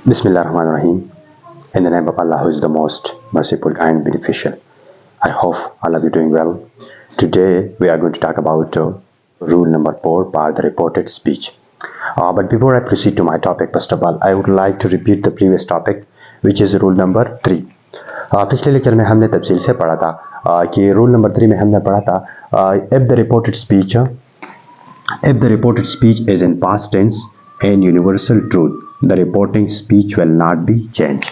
Bismillahirrahmanirrahim. In the name of Allah, who is the most merciful and beneficial. I hope all of you doing well. Today we are going to talk about rule number 4 about the reported speech. But before I proceed to my topic, first of all, I would like to repeat the previous topic, which is rule number 3. पिछले lecture में हमने तफसील से पढ़ा था कि rule number 3 में हमने पढ़ा था if the reported speech is in past tense and universal truth, the reporting speech will not be changed.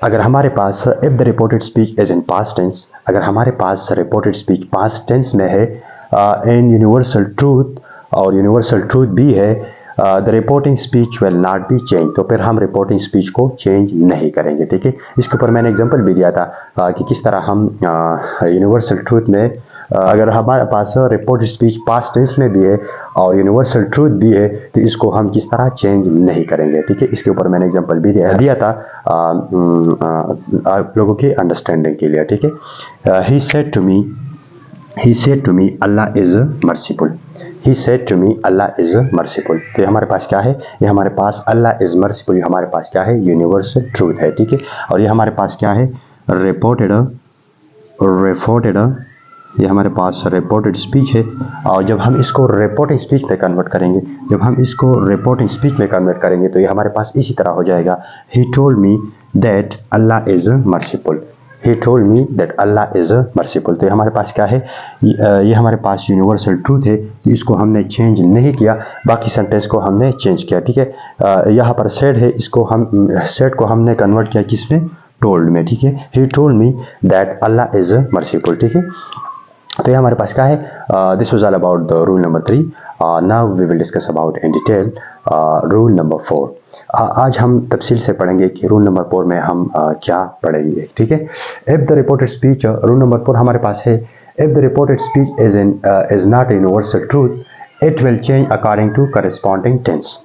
अगर हमारे पास if the reported speech is in past tense, अगर हमारे पास reported speech past tense में है and universal truth और universal truth भी है, the reporting speech will not be changed, तो फिर हम reporting speech को change नहीं करेंगे. ठीक है, इसके ऊपर मैंने एग्जांपल भी दिया था कि किस तरह हम universal truth में अगर हमारे पास रिपोर्टेड स्पीच पास्ट टेंस में भी है और यूनिवर्सल ट्रूथ भी है तो इसको हम किस तरह चेंज नहीं करेंगे. ठीक है, इसके ऊपर मैंने एग्जांपल भी दिया था आप लोगों के अंडरस्टैंडिंग के लिए. ठीक है, he said to me Allah is merciful. He said to me Allah is merciful. तो हमारे पास क्या है, ये हमारे पास अल्लाह इज मर्सीफुल, ये हमारे पास क्या है, यूनिवर्सल ट्रूथ है. ठीक है, और ये हमारे पास क्या है, रिपोर्टेड ये हमारे पास रिपोर्टेड स्पीच है. और जब हम इसको रिपोर्टिंग स्पीच में कन्वर्ट करेंगे तो ये हमारे पास इसी तरह हो जाएगा. ही told me that Allah is merciful. He told me that Allah is merciful. तो हमारे पास क्या है, ये हमारे पास यूनिवर्सल ट्रूथ है, तो इसको हमने चेंज नहीं किया, बाकी सेंटेंस को हमने चेंज किया. ठीक है, यहाँ पर सेड है, सेड को हमने कन्वर्ट किया किसमें, टोल्ड में. ठीक है, he told me that Allah is merciful. ठीक है, तो ये हमारे पास क्या है, this was all about the rule number 3. Now we will discuss about in detail rule number 4. आज हम तफसील से पढ़ेंगे कि रूल नंबर 4 में हम क्या पढ़ेंगे. ठीक है, if the reported speech, rule number 4 हमारे पास है, if the reported speech is not universal truth, it will change according to corresponding tense.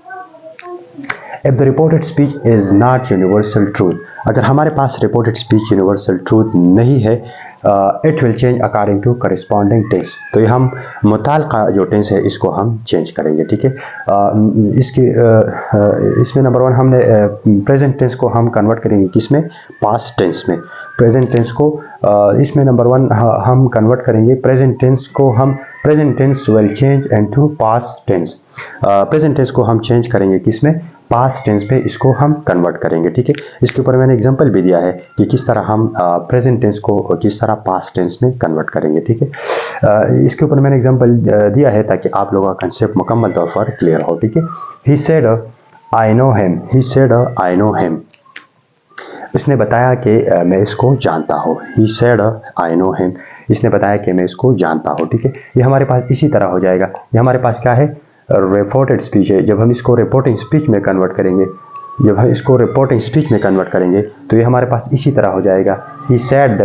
If the reported speech is not universal truth, अगर हमारे पास रिपोर्टेड स्पीच यूनिवर्सल ट्रूथ नहीं है, it will change according to corresponding tense, तो ये हम मुताल्लिका जो tense है इसको हम चेंज करेंगे. ठीक है, इसमें नंबर 1 हमने प्रेजेंट टेंस को हम कन्वर्ट करेंगे किसमें, पास्ट टेंस में. प्रेजेंट टेंस को इसमें नंबर 1 हम कन्वर्ट करेंगे present tense will change into past tense. Present tense को हम चेंज करेंगे किसमें, पास्ट टेंस पे इसको हम कन्वर्ट करेंगे. ठीक है, इसके ऊपर मैंने एग्जांपल भी दिया है कि किस तरह हम प्रेजेंट टेंस को किस तरह पास्ट टेंस में कन्वर्ट करेंगे. ठीक है, इसके ऊपर मैंने एग्जांपल दिया है ताकि आप लोगों का कंसेप्ट मुकम्मल तौर पर क्लियर हो. ठीक है, he said I know him. इसने बताया कि मैं इसको जानता हूँ. He said I know him, इसने बताया कि मैं इसको जानता हूँ. ठीक है, ये हमारे पास इसी तरह हो जाएगा. ये हमारे पास क्या है, रिपोर्टेड स्पीच है. जब हम इसको रिपोर्टिंग स्पीच में कन्वर्ट करेंगे तो ये हमारे पास इसी तरह हो जाएगा. He said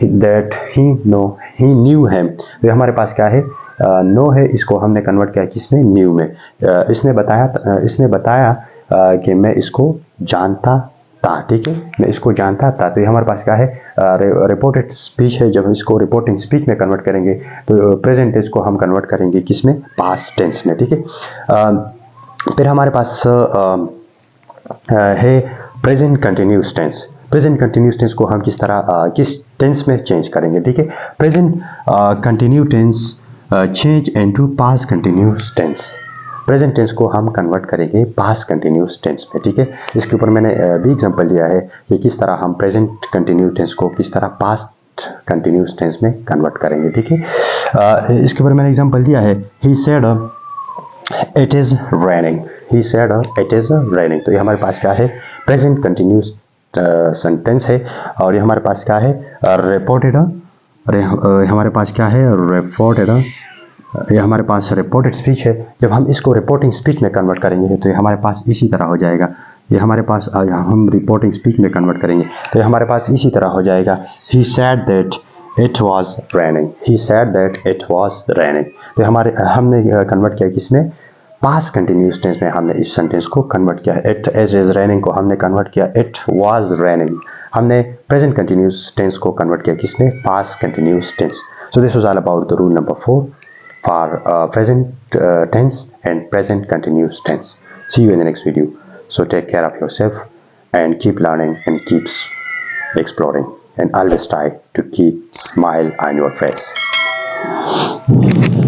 that he knew him. तो ये हमारे पास क्या है, नो है, इसको हमने कन्वर्ट किया किसमें, न्यू में. इसने बताया कि मैं इसको जानता था. ठीक है, मैं इसको जानता था. तो ये हमारे पास क्या है, रिपोर्टेड स्पीच है. जब हम इसको रिपोर्टिंग स्पीच में कन्वर्ट करेंगे तो प्रेजेंट टेंस को हम कन्वर्ट करेंगे किसमें, पास्ट टेंस में. ठीक है, फिर हमारे पास है present continuous tense. Present continuous tense को हम किस टेंस में चेंज करेंगे. ठीक है, present continue tense change into past continuous tense. Present tense को हम कन्वर्ट करेंगे पास्ट कंटिन्यूस टेंस में. ठीक है, इसके ऊपर मैंने भी एग्जांपल दिया है कि किस तरह हम प्रेजेंट कंटिन्यूस टेंस को किस तरह पास्ट कंटिन्यूस टेंस में कन्वर्ट करेंगे. ठीक है, इसके ऊपर मैंने एग्जांपल दिया है, he said it is raining. तो ये हमारे पास क्या है, प्रेजेंट कंटिन्यूस सेंटेंस है. और ये हमारे पास क्या है, ये हमारे पास रिपोर्टेड स्पीच है. जब हम इसको रिपोर्टिंग स्पीच में कन्वर्ट करेंगे तो ये हमारे पास इसी तरह हो जाएगा. ये हमारे पास हम रिपोर्टिंग स्पीच में कन्वर्ट करेंगे तो ये हमारे पास इसी तरह हो जाएगा. He said that it was raining. तो हमने कन्वर्ट किया किसमें, पास्ट कंटिन्यूस टेंस में. हमने इस सेंटेंस को कन्वर्ट किया. इट इज रेनिंग को हमने कन्वर्ट किया इट वाज रेनिंग. हमने प्रेजेंट कंटिन्यूस टेंस को कन्वर्ट किया किसमें, past continuous tense. So this was all about the rule number 4 for present tense and present continuous tense. See you in the next video. So take care of yourself and keep learning and keep exploring, and always try to keep smile on your face.